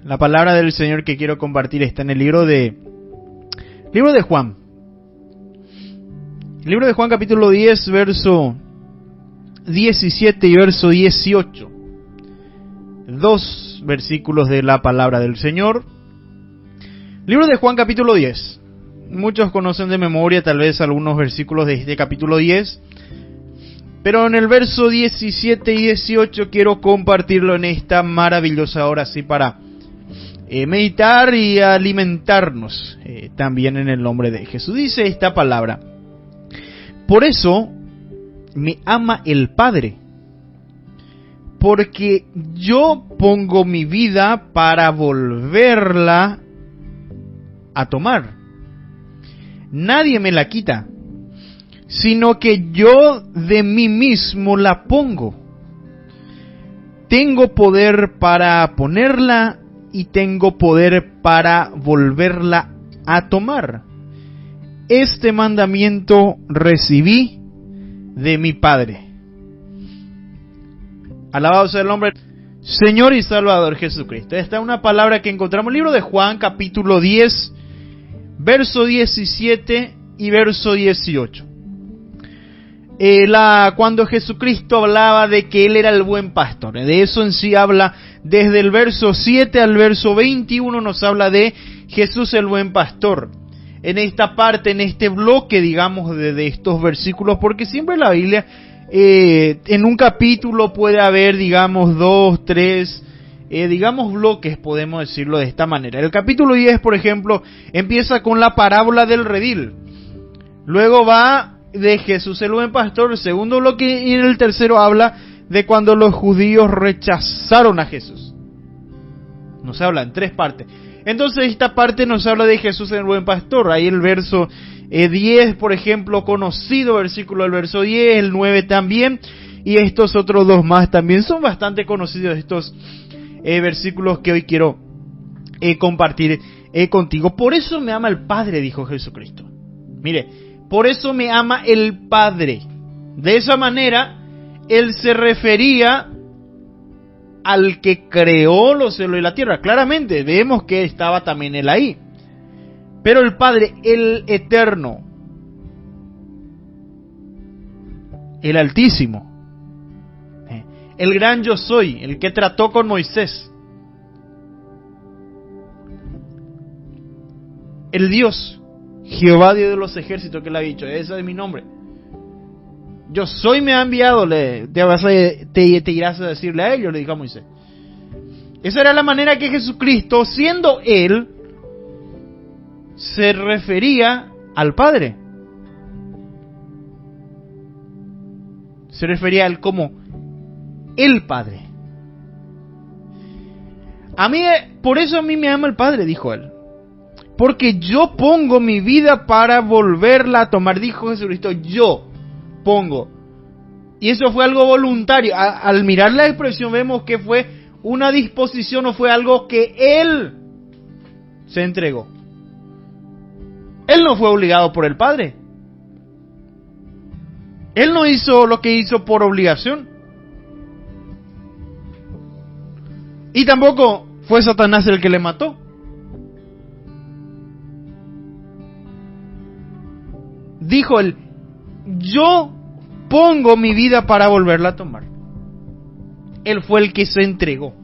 La palabra del Señor que quiero compartir está en el libro de Juan. El libro de Juan capítulo 10, verso 17 y verso 18. 2 versículos de la palabra del Señor. Libro de Juan capítulo 10. Muchos conocen de memoria tal vez algunos versículos de este capítulo 10. Pero en el verso 17 y 18 quiero compartirlo en esta maravillosa hora así para meditar y alimentarnos también en el nombre de Jesús. Dice esta palabra: por eso me ama el Padre, porque yo pongo mi vida para volverla a tomar. Nadie me la quita, sino que yo de mí mismo la pongo. Tengo poder para ponerla y tengo poder para volverla a tomar. Este mandamiento recibí de mi Padre. Alabado sea el nombre del Señor y Salvador Jesucristo. Esta es una palabra que encontramos en el libro de Juan, capítulo 10, verso 17 y verso 18. Cuando Jesucristo hablaba de que Él era el buen pastor, de eso en sí habla desde el verso 7 al verso 21, nos habla de Jesús el buen pastor. En esta parte, en este bloque, digamos, de estos versículos, porque siempre la Biblia, en un capítulo puede haber, digamos, 2, 3, digamos, bloques, podemos decirlo de esta manera. El capítulo 10, por ejemplo, empieza con la parábola del redil. Luego va de Jesús el buen pastor, el segundo bloque, y en el tercero habla de cuando los judíos rechazaron a Jesús. Nos habla en 3 partes. Entonces esta parte nos habla de Jesús el buen pastor. Ahí el verso 10, por ejemplo, conocido versículo del verso 10, el 9 también, y estos otros 2 más también son bastante conocidos estos versículos que hoy quiero compartir contigo. Por eso me ama el Padre, dijo Jesucristo. Mire, por eso me ama el Padre. De esa manera, Él se refería al que creó los cielos y la tierra. Claramente, vemos que estaba también Él ahí. Pero el Padre, el Eterno, el Altísimo, el gran yo soy, el que trató con Moisés, el Dios, Jehová Dios de los ejércitos, que le ha dicho, ese es mi nombre. Yo soy, me ha enviado, te irás a decirle a ellos, le dijo a Moisés. Esa era la manera que Jesucristo, siendo Él, se refería al Padre. Se refería a Él como el Padre. Por eso a mí me ama el Padre, dijo Él. Porque yo pongo mi vida para volverla a tomar, dijo Jesucristo, yo pongo. Y eso fue algo voluntario. Al mirar la expresión vemos que fue una disposición, o fue algo que Él se entregó. Él no fue obligado por el Padre. Él no hizo lo que hizo por obligación. Y tampoco fue Satanás el que le mató. Dijo Él, yo pongo mi vida para volverla a tomar. Él fue el que se entregó.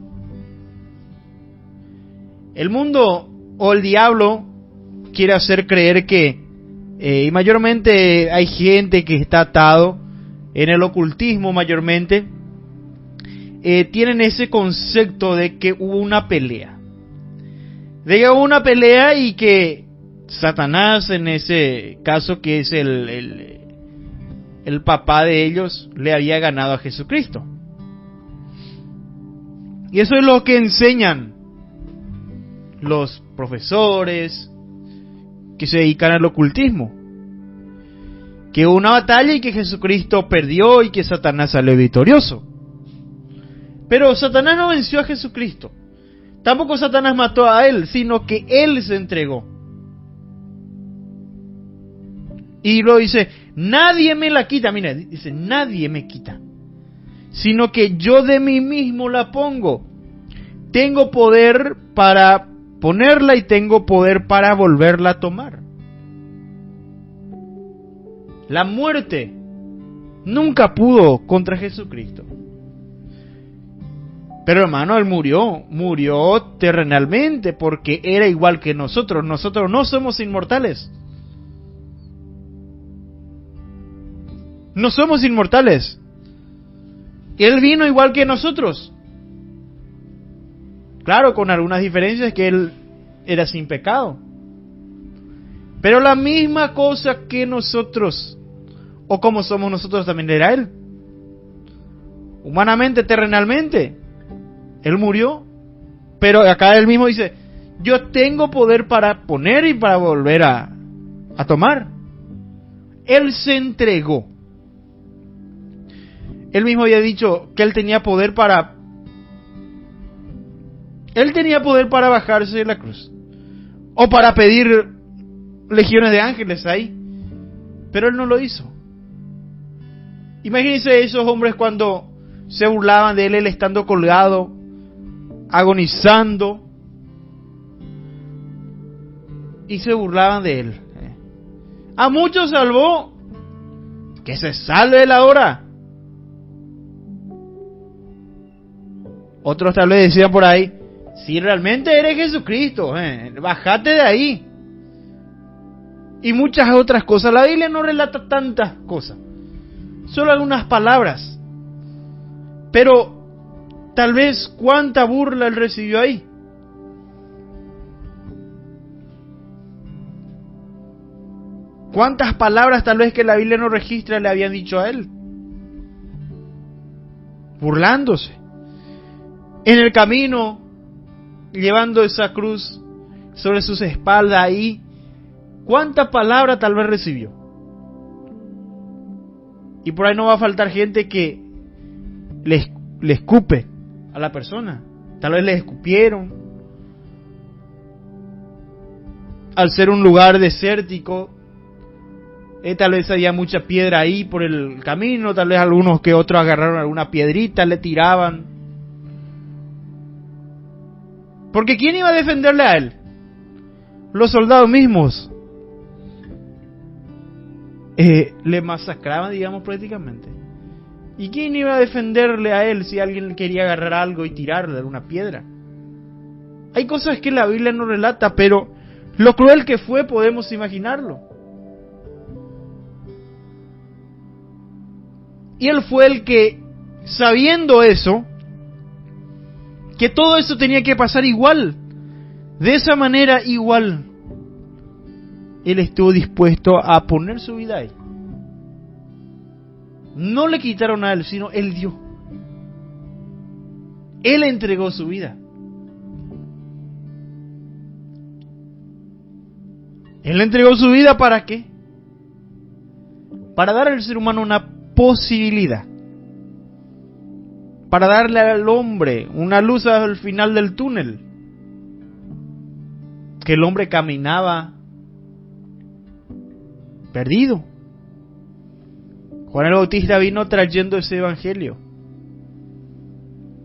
El mundo o el diablo quiere hacer creer que, y mayormente hay gente que está atado en el ocultismo mayormente, tienen ese concepto de que hubo una pelea. De que hubo una pelea y que Satanás, en ese caso que es el papá de ellos, le había ganado a Jesucristo. Y eso es lo que enseñan los profesores que se dedican al ocultismo. Que hubo una batalla y que Jesucristo perdió y que Satanás salió victorioso. Pero Satanás no venció a Jesucristo. Tampoco Satanás mató a Él, sino que Él se entregó. Y luego dice, nadie me la quita. Mira, dice, nadie me quita, sino que yo de mí mismo la pongo. tengo poder para ponerla y tengo poder para volverla a tomar. La muerte nunca pudo contra Jesucristo. Pero hermano, Él murió terrenalmente porque era igual que nosotros. Nosotros no somos inmortales. No somos inmortales. Él vino igual que nosotros. Claro, con algunas diferencias, que Él era sin pecado. Pero la misma cosa que nosotros, o como somos nosotros, también era Él. Humanamente, terrenalmente, Él murió. Pero acá Él mismo dice, yo tengo poder para poner y para volver a tomar. Él se entregó. Él mismo había dicho que Él tenía poder para bajarse de la cruz. O para pedir legiones de ángeles ahí. Pero Él no lo hizo. Imagínense esos hombres cuando se burlaban de Él estando colgado, agonizando. Y se burlaban de Él. A muchos salvó. Que se salve de la hora. Otros tal vez decían por ahí, si realmente eres Jesucristo, bájate de ahí. Y muchas otras cosas. La Biblia no relata tantas cosas, solo algunas palabras. Pero tal vez cuánta burla Él recibió ahí. Cuántas palabras tal vez que la Biblia no registra le habían dicho a Él, burlándose. En el camino, llevando esa cruz sobre sus espaldas ahí, ¿cuánta palabra tal vez recibió? Y por ahí no va a faltar gente que le escupe a la persona. Tal vez le escupieron. Al ser un lugar desértico, tal vez había mucha piedra ahí por el camino. Tal vez algunos que otros agarraron alguna piedrita, le tiraban. Porque ¿quién iba a defenderle a Él? Los soldados mismos. Le masacraban, digamos, prácticamente. ¿Y quién iba a defenderle a Él si alguien quería agarrar algo y tirarle alguna piedra? Hay cosas que la Biblia no relata, pero lo cruel que fue podemos imaginarlo. Y Él fue el que, sabiendo eso, que todo eso tenía que pasar igual, de esa manera igual, Él estuvo dispuesto a poner su vida ahí. No le quitaron a Él, sino Él dio. Él entregó su vida. Él entregó su vida ¿para qué? Para dar al ser humano una posibilidad. Para darle al hombre una luz al final del túnel. Que el hombre caminaba perdido. Juan el Bautista vino trayendo ese evangelio.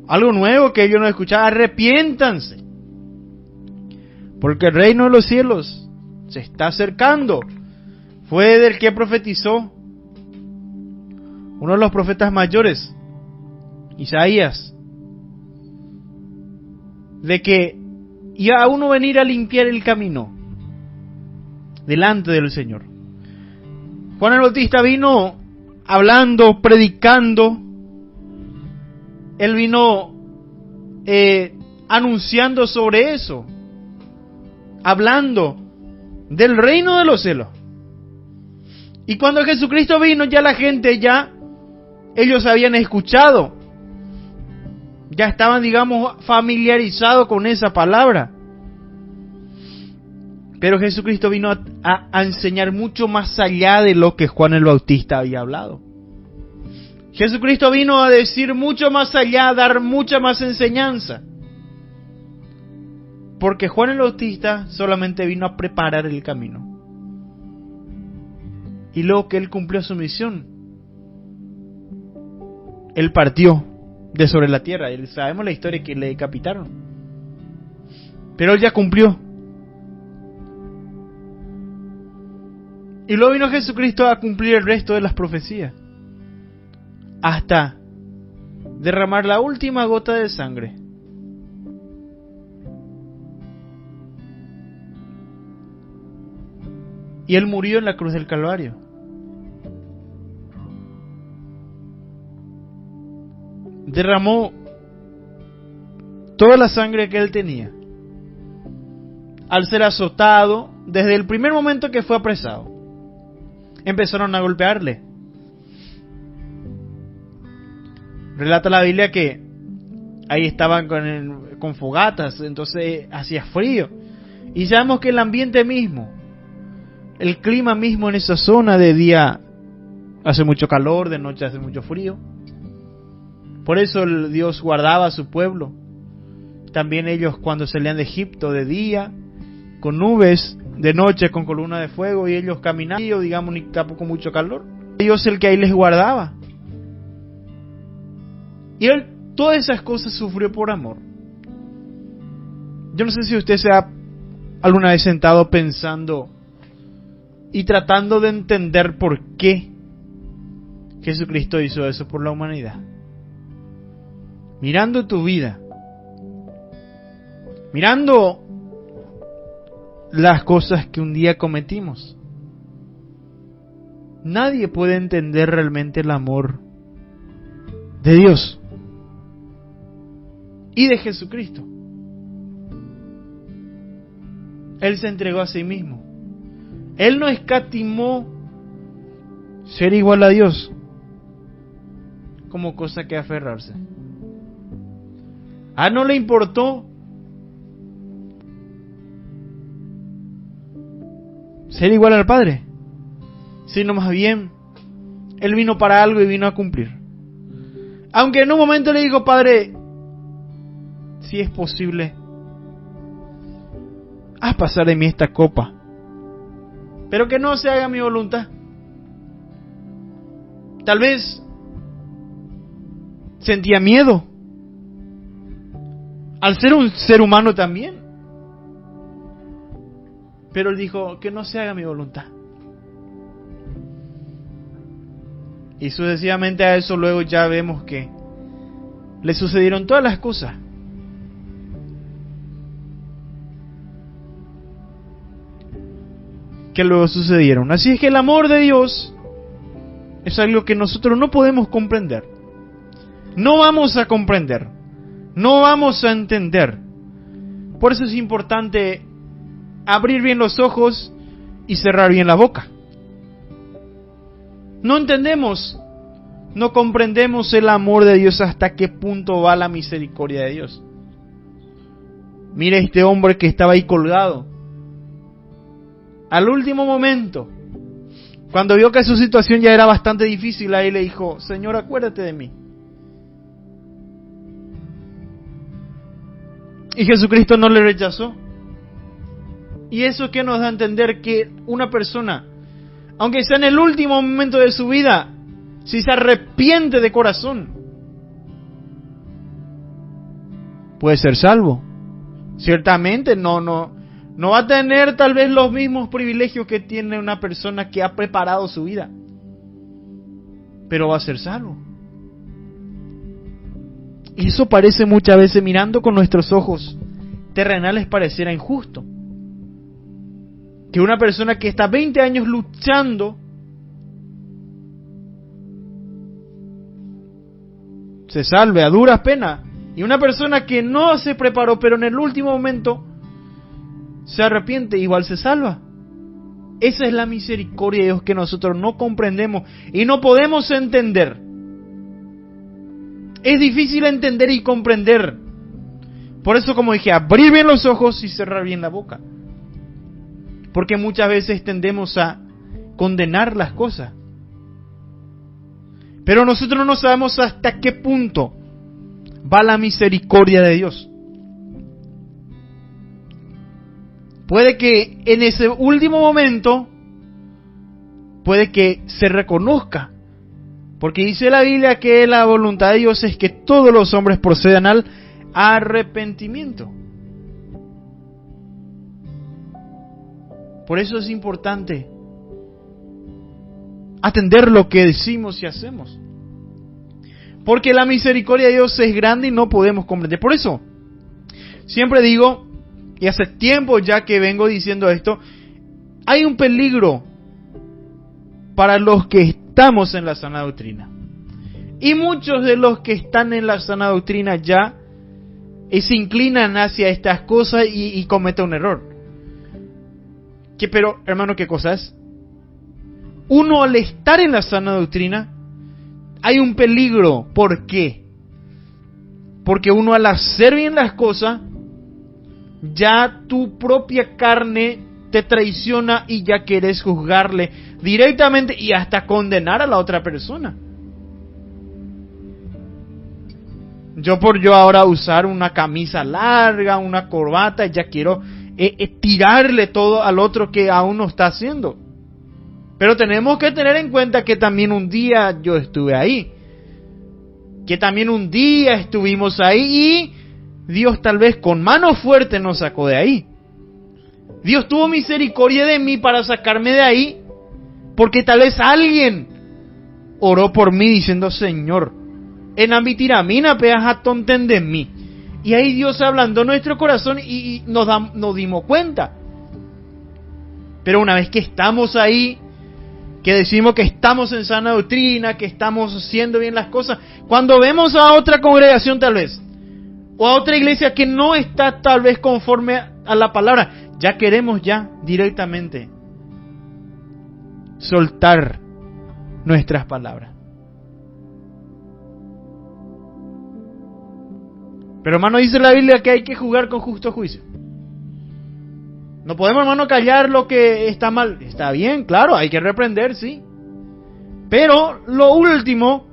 Algo nuevo que ellos no escuchaban. Arrepiéntanse, porque el reino de los cielos se está acercando. Fue del que profetizó uno de los profetas mayores, Isaías, de que iba a uno venir a limpiar el camino delante del Señor. Juan el Bautista vino hablando, predicando. Él vino anunciando sobre eso, hablando del reino de los cielos. Y cuando Jesucristo vino, ya la gente, ellos habían escuchado, ya estaban, digamos, familiarizados con esa palabra. Pero Jesucristo vino a enseñar mucho más allá de lo que Juan el Bautista había hablado. Jesucristo vino a decir mucho más allá, a dar mucha más enseñanza. Porque Juan el Bautista solamente vino a preparar el camino. Y luego que él cumplió su misión, él partió de sobre la tierra. Y sabemos la historia que le decapitaron. Pero Él ya cumplió. Y luego vino Jesucristo a cumplir el resto de las profecías, hasta derramar la última gota de sangre. Y Él murió en la cruz del Calvario. Derramó toda la sangre que Él tenía. Al ser azotado, desde el primer momento que fue apresado, empezaron a golpearle. Relata la Biblia que ahí estaban con fogatas, entonces hacía frío. Y sabemos que el ambiente mismo, el clima mismo en esa zona, de día hace mucho calor, de noche hace mucho frío. Por eso Dios guardaba a su pueblo. También ellos cuando salían de Egipto de día, con nubes, de noche con columna de fuego, y ellos caminaban, digamos, ni tampoco con mucho calor. Dios el que ahí les guardaba. Y Él todas esas cosas sufrió por amor. Yo no sé si usted se ha alguna vez sentado pensando y tratando de entender por qué Jesucristo hizo eso por la humanidad. Mirando tu vida, mirando las cosas que un día cometimos, nadie puede entender realmente el amor de Dios y de Jesucristo. Él se entregó a sí mismo. Él no escatimó ser igual a Dios como cosa que aferrarse. No le importó ser igual al Padre, sino más bien Él vino para algo y vino a cumplir. Aunque en un momento le dijo: Padre, si es posible, haz pasar de mí esta copa, pero que no se haga mi voluntad. Tal vez sentía miedo, al ser un ser humano también. Pero Él dijo: que no se haga mi voluntad. Y sucesivamente a eso luego ya vemos que le sucedieron todas las cosas. Que luego sucedieron. Así es que el amor de Dios es algo que nosotros no podemos comprender. No vamos a comprender. No vamos a entender. Por eso es importante abrir bien los ojos y cerrar bien la boca. No entendemos, no comprendemos el amor de Dios, hasta qué punto va la misericordia de Dios. Mire este hombre que estaba ahí colgado. Al último momento, cuando vio que su situación ya era bastante difícil, ahí le dijo: Señor, acuérdate de mí. Y Jesucristo no le rechazó. Y eso que nos da a entender que una persona, aunque sea en el último momento de su vida, si se arrepiente de corazón, puede ser salvo. Ciertamente no va a tener tal vez los mismos privilegios que tiene una persona que ha preparado su vida, pero va a ser salvo. Y eso parece muchas veces, mirando con nuestros ojos terrenales, pareciera injusto. Que una persona que está 20 años luchando se salve a duras penas, y una persona que no se preparó pero en el último momento se arrepiente, igual se salva. Esa es la misericordia de Dios que nosotros no comprendemos y no podemos entender. Es difícil entender y comprender. Por eso, como dije, abrir bien los ojos y cerrar bien la boca. Porque muchas veces tendemos a condenar las cosas. Pero nosotros no sabemos hasta qué punto va la misericordia de Dios. Puede que en ese último momento, puede que se reconozca. Porque dice la Biblia que la voluntad de Dios es que todos los hombres procedan al arrepentimiento. Por eso es importante atender lo que decimos y hacemos. Porque la misericordia de Dios es grande y no podemos comprender. Por eso, siempre digo, y hace tiempo ya que vengo diciendo esto, hay un peligro para los que estamos en la sana doctrina. Y muchos de los que están en la sana doctrina ya se inclinan hacia estas cosas y cometen un error. Pero, hermano, ¿qué cosa es? Uno, al estar en la sana doctrina, hay un peligro. ¿Por qué? Porque uno, al hacer bien las cosas, ya tu propia carne te traiciona y ya querés juzgarle directamente y hasta condenar a la otra persona. Yo ahora usar una camisa larga, una corbata, ya quiero tirarle todo al otro que aún no está haciendo. Pero tenemos que tener en cuenta que también un día yo estuve ahí. Que también un día estuvimos ahí y Dios tal vez con mano fuerte nos sacó de ahí. Dios tuvo misericordia de mí para sacarme de ahí, porque tal vez alguien oró por mí diciendo: Señor, en ambitiramina peas a tonten de mí. Y ahí Dios ablandó nuestro corazón y nos dimos cuenta. Pero una vez que estamos ahí, que decimos que estamos en sana doctrina, que estamos haciendo bien las cosas, cuando vemos a otra congregación tal vez, o a otra iglesia que no está tal vez conforme a la palabra, ya queremos ya directamente soltar nuestras palabras. Pero, hermano, dice la Biblia que hay que jugar con justo juicio. No podemos, hermano, callar lo que está mal. Está bien, claro, hay que reprender, sí. Pero lo último,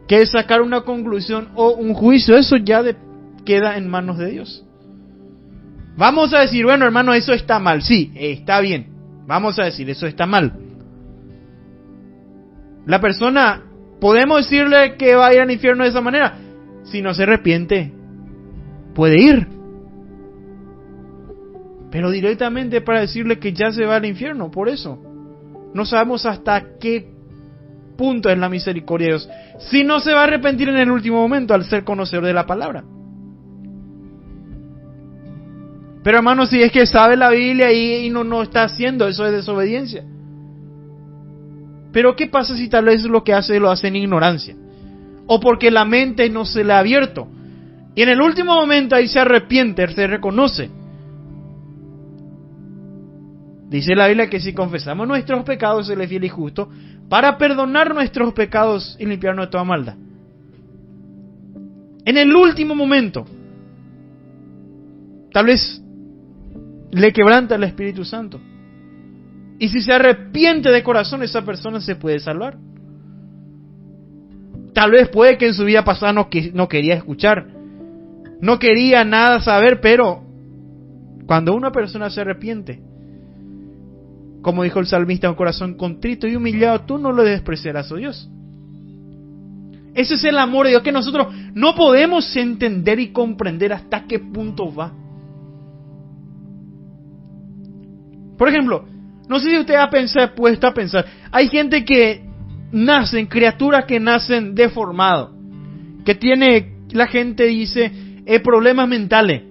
que es sacar una conclusión o un juicio, eso ya queda en manos de Dios. Vamos a decir: bueno, hermano, eso está mal. Sí, está bien. Vamos a decir, eso está mal. La persona, podemos decirle que va a ir al infierno de esa manera. Si no se arrepiente, puede ir. Pero directamente para decirle que ya se va al infierno. Por eso no sabemos hasta qué punto es la misericordia de Dios, si no se va a arrepentir en el último momento al ser conocedor de la palabra. Pero, hermano, si es que sabe la Biblia y no está haciendo, eso es desobediencia. Pero ¿qué pasa si tal vez lo que hace lo hace en ignorancia? O porque la mente no se le ha abierto. Y en el último momento ahí se arrepiente, se reconoce. Dice la Biblia que si confesamos nuestros pecados, Él es fiel y justo para perdonar nuestros pecados y limpiarnos de toda maldad. En el último momento, tal vez le quebranta el Espíritu Santo. Y si se arrepiente de corazón, esa persona se puede salvar. Tal vez puede que en su vida pasada no quería escuchar, no quería nada saber, pero cuando una persona se arrepiente, como dijo el salmista, un corazón contrito y humillado, tú no lo despreciarás, oh Dios. Ese es el amor de Dios que nosotros no podemos entender y comprender hasta qué punto va. Por ejemplo, no sé si usted ha puesto a pensar, hay gente que nacen, criaturas que nacen deformados, que tiene, la gente dice, problemas mentales,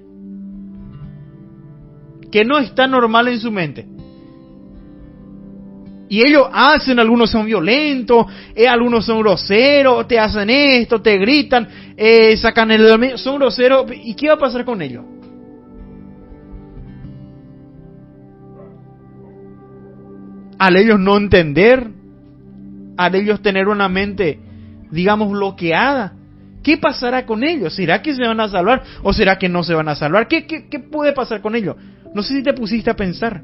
que no está normal en su mente. Y ellos hacen, algunos son violentos, algunos son groseros, te hacen esto, te gritan, sacan el dormir, son groseros. ¿Y qué va a pasar con ellos? Al ellos no entender, al ellos tener una mente, digamos, bloqueada, ¿qué pasará con ellos? ¿Será que se van a salvar o será que no se van a salvar? ¿Qué puede pasar con ellos? No sé si te pusiste a pensar.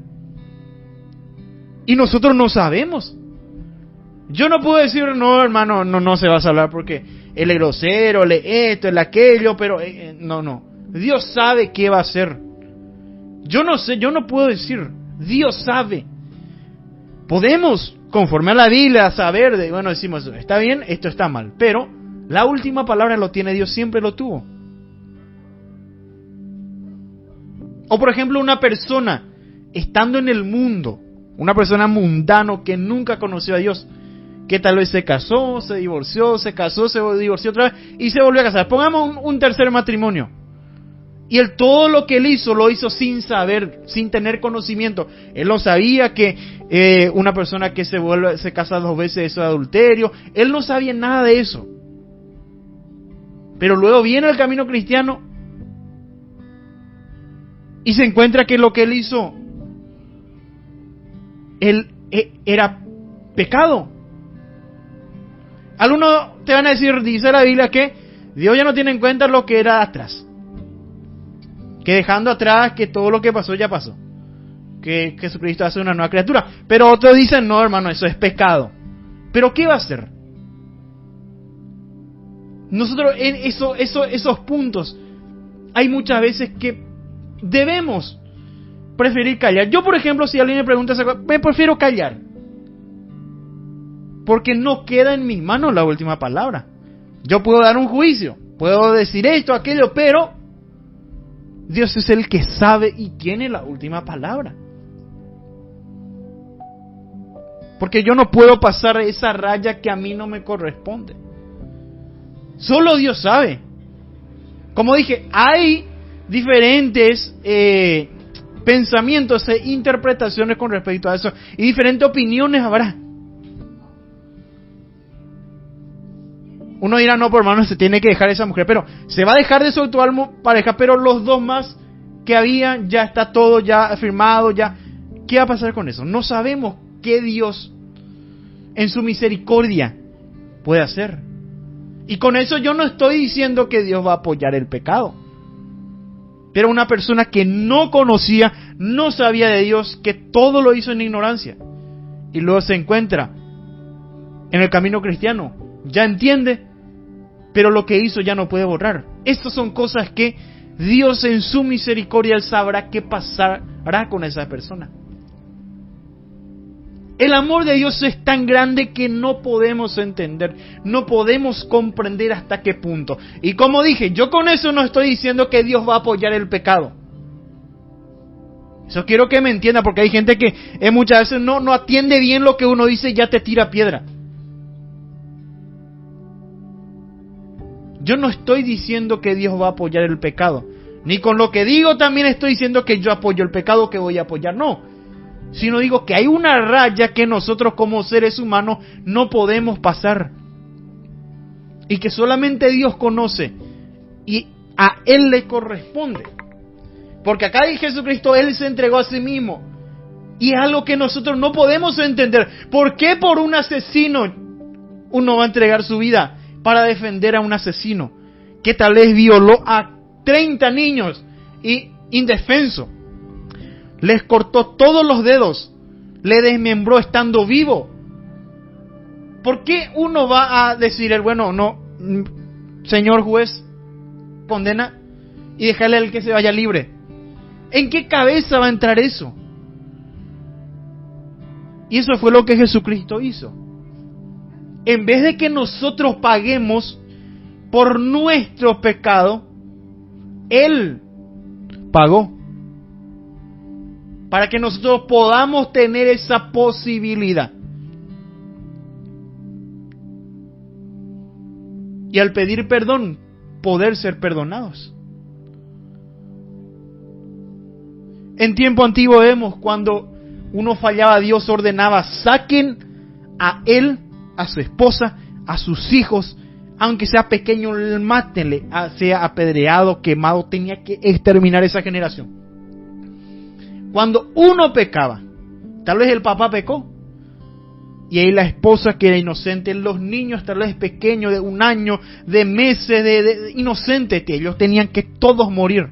Y nosotros no sabemos. Yo no puedo decir, no, hermano, no se va a salvar porque él es grosero, él es esto, él es aquello, pero no. Dios sabe qué va a hacer. Yo no sé, yo no puedo decir. Dios sabe. Podemos, conforme a la Biblia, saber, decimos, está bien, esto está mal. Pero la última palabra lo tiene Dios, siempre lo tuvo. O por ejemplo, una persona estando en el mundo, una persona mundano que nunca conoció a Dios, que tal vez se casó, se divorció, se casó, se divorció otra vez y se volvió a casar. Pongamos un tercer matrimonio. Y él todo lo que él hizo, lo hizo sin saber, sin tener conocimiento. Él no sabía que una persona que se casa 2 veces eso es adulterio. Él no sabía nada de eso. Pero luego viene el camino cristiano y se encuentra que lo que él hizo era pecado. Algunos te van a decir, dice la Biblia, que Dios ya no tiene en cuenta lo que era atrás. Que dejando atrás que todo lo que pasó ya pasó. Que Jesucristo hace una nueva criatura. Pero otros dicen, no hermano, eso es pecado. ¿Pero qué va a hacer? Nosotros en esos puntos hay muchas veces que debemos preferir callar. Yo, por ejemplo, si alguien me pregunta esa cosa, me prefiero callar. Porque no queda en mis manos la última palabra. Yo puedo dar un juicio, puedo decir esto, aquello, pero Dios es el que sabe y tiene la última palabra. Porque yo no puedo pasar esa raya que a mí no me corresponde. Solo Dios sabe. Como dije, hay diferentes pensamientos e interpretaciones con respecto a eso. Y diferentes opiniones habrá. Uno dirá, no, por hermano, se tiene que dejar esa mujer. Pero se va a dejar de su actual pareja, pero los 2 más que había, ya está todo ya firmado, ya. ¿Qué va a pasar con eso? No sabemos qué Dios, en su misericordia, puede hacer. Y con eso yo no estoy diciendo que Dios va a apoyar el pecado. Pero una persona que no conocía, no sabía de Dios, que todo lo hizo en ignorancia, y luego se encuentra en el camino cristiano, ya entiende, pero lo que hizo ya no puede borrar. Estas son cosas que Dios en su misericordia, Él sabrá qué pasará con esa persona. El amor de Dios es tan grande que no podemos entender, no podemos comprender hasta qué punto. Y como dije, yo con eso no estoy diciendo que Dios va a apoyar el pecado. Eso quiero que me entienda, porque hay gente que muchas veces no atiende bien lo que uno dice y ya te tira piedra. Yo no estoy diciendo que Dios va a apoyar el pecado. Ni con lo que digo también estoy diciendo que yo apoyo el pecado, que voy a apoyar. No. Sino digo que hay una raya que nosotros como seres humanos no podemos pasar. Y que solamente Dios conoce. Y a Él le corresponde. Porque acá en Jesucristo Él se entregó a sí mismo. Y es algo que nosotros no podemos entender. ¿Por qué por un asesino uno va a entregar su vida para defender a un asesino que tal vez violó a 30 niños y indefenso? Les cortó todos los dedos, le desmembró estando vivo. ¿Por qué uno va a decir, bueno, no, señor juez, condena y dejarle al que se vaya libre? ¿En qué cabeza va a entrar eso? Y eso fue lo que Jesucristo hizo. En vez de que nosotros paguemos por nuestro pecado, Él pagó. Para que nosotros podamos tener esa posibilidad. Y al pedir perdón, poder ser perdonados. En tiempo antiguo vemos cuando uno fallaba, Dios ordenaba, saquen a él, a su esposa, a sus hijos, aunque sea pequeño, mátenle, sea apedreado, quemado, tenía que exterminar esa generación. Cuando uno pecaba, tal vez el papá pecó, y ahí la esposa que era inocente, los niños tal vez pequeños de 1 año, de meses, de inocentes, que ellos tenían que todos morir.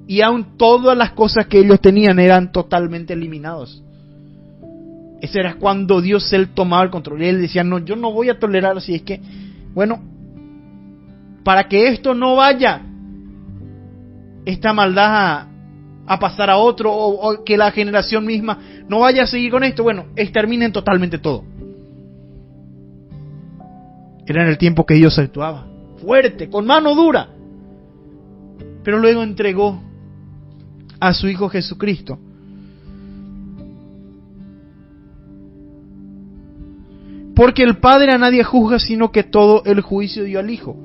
Y aún todas las cosas que ellos tenían eran totalmente eliminados. Ese era cuando Dios, Él tomaba el control. Y Él decía, no, yo no voy a tolerar así. Es que, bueno, para que esto no vaya, esta maldad a pasar a otro, o que la generación misma no vaya a seguir con esto, bueno, exterminen totalmente todo. Era en el tiempo que Dios actuaba fuerte, con mano dura, pero luego entregó a su Hijo Jesucristo porque el Padre a nadie juzga, sino que todo el juicio dio al Hijo.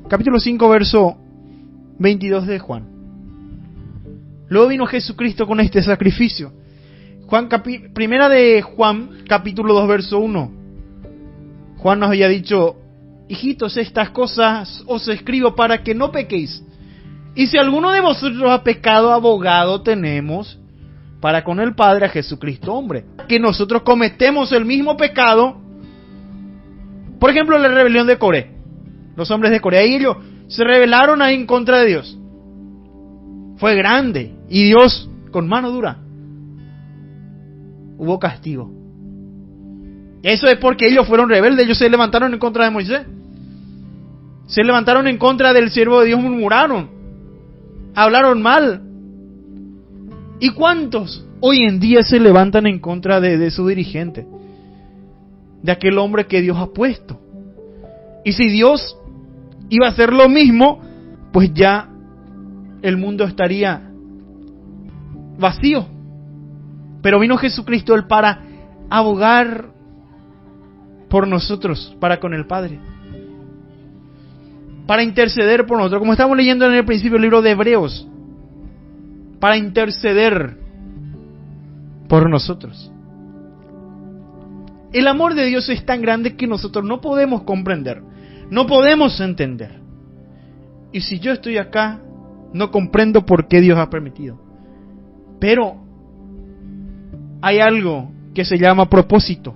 Capítulo 5, verso 22 de Juan. Luego vino Jesucristo con este sacrificio. Primera de Juan, capítulo 2, verso 1. Juan nos había dicho: hijitos, estas cosas os escribo para que no pequéis. Y si alguno de vosotros ha pecado, abogado tenemos para con el Padre, a Jesucristo hombre. Que nosotros cometemos el mismo pecado. Por ejemplo, la rebelión de Coré. Los hombres de Coré, y ellos se rebelaron ahí en contra de Dios. Fue grande. Y Dios, con mano dura, hubo castigo. Eso es porque ellos fueron rebeldes. Ellos se levantaron en contra de Moisés. Se levantaron en contra del siervo de Dios, murmuraron. Hablaron mal. ¿Y cuántos hoy en día se levantan en contra de su dirigente? De aquel hombre que Dios ha puesto. Y si Dios iba a hacer lo mismo, pues ya el mundo estaría vacío. Pero vino Jesucristo Él para abogar por nosotros, para con el Padre, para interceder por nosotros, como estamos leyendo en el principio del libro de Hebreos, para interceder por nosotros. El amor de Dios es tan grande que nosotros no podemos comprender, no podemos entender. Y si yo estoy acá, no comprendo por qué Dios ha permitido. Pero hay algo que se llama propósito,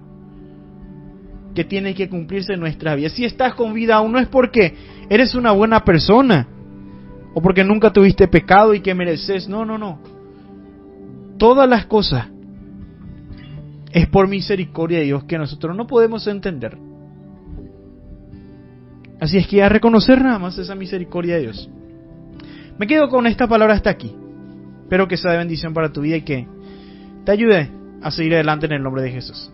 que tiene que cumplirse en nuestra vida. Si estás con vida aún, no es porque eres una buena persona o porque nunca tuviste pecado y que mereces. No. Todas las cosas es por misericordia de Dios, que nosotros no podemos entender. Así es que a reconocer nada más esa misericordia de Dios. Me quedo con esta palabra hasta aquí. Espero que sea de bendición para tu vida y que te ayude a seguir adelante en el nombre de Jesús.